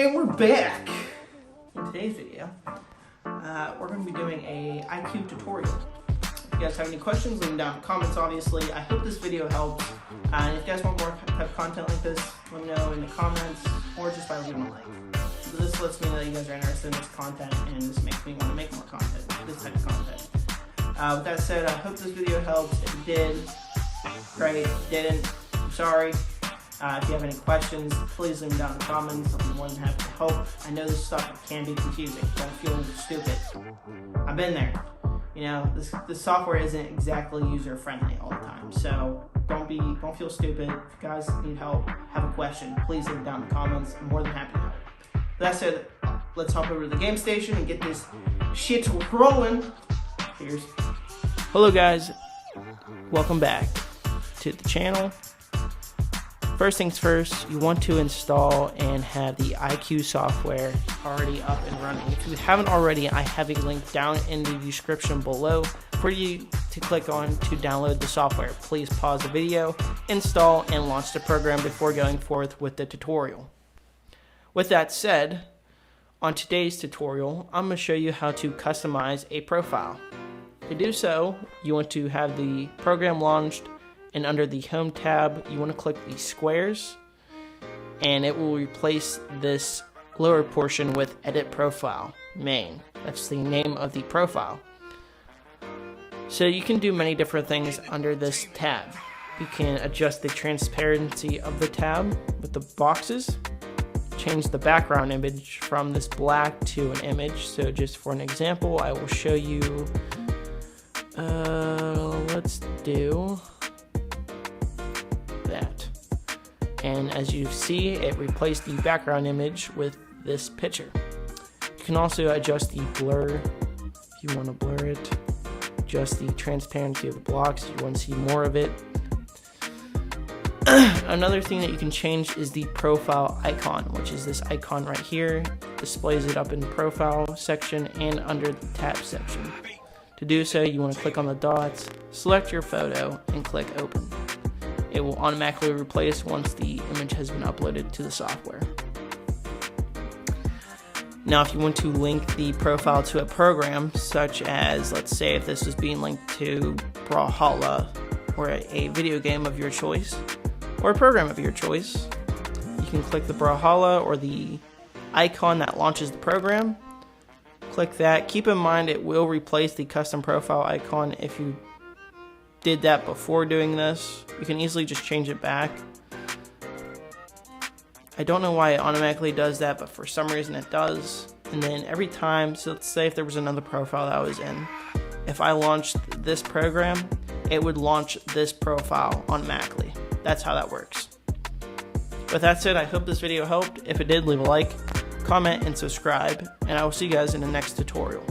And we're back! In today's video, we're going to be doing a ICUE tutorial. If you guys have any questions, leave them down in the comments, obviously. I hope this video helps. And if you guys want more type of content like this, let me know in the comments or just by leaving a like. So this lets me know that you guys are interested in this content, and this makes me want to make more content, this type of content. With that said, I hope this video helps. If it did, great. If it didn't, I'm sorry. If you have any questions, please leave them down in the comments. I'm more than happy to help. I know this stuff can be confusing. Don't feel stupid. I've been there. You know, this software isn't exactly user friendly all the time. So don't feel stupid. If you guys need help, have a question, please leave it down in the comments. I'm more than happy to help. With that said, let's hop over to the game station and get this shit rolling. Cheers. Hello guys, welcome back to the channel. First things first, you want to install and have the ICUE software already up and running. If you haven't already, I have a link down in the description below for you to click on to download the software. Please pause the video, install, and launch the program before going forth with the tutorial. With that said, on today's tutorial, I'm going to show you how to customize a profile. To do so, you want to have the program launched, and under the Home tab, you want to click the squares, and it will replace this lower portion with Edit Profile Main. That's the name of the profile. So you can do many different things under this tab. You can adjust the transparency of the tab with the boxes, change the background image from this black to an image. So just for an example, I will show you, let's do that. And as you see, it replaced the background image with this picture. You can also adjust the blur if you want to blur it, adjust the transparency of the blocks if you want to see more of it. Another thing that you can change is the profile icon, which is this icon right here. Displays it up in the profile section and under the tab section. To do so, you want to click on the dots, select your photo, and click open. It will automatically replace once the image has been uploaded to the software. Now, if you want to link the profile to a program, such as, let's say if this is being linked to Brawlhalla, or a video game of your choice, or a program of your choice, you can click the Brawlhalla or the icon that launches the program. Click that. Keep in mind it will replace the custom profile icon if you did that before doing this. You can easily just change it back. I don't know why it automatically does that, but for some reason it does. And then every time, so let's say if there was another profile that I was in, if I launched this program, it would launch this profile automatically. That's how that works. With that said, I hope this video helped. If it did, leave a like, comment, and subscribe, and I will see you guys in the next tutorial.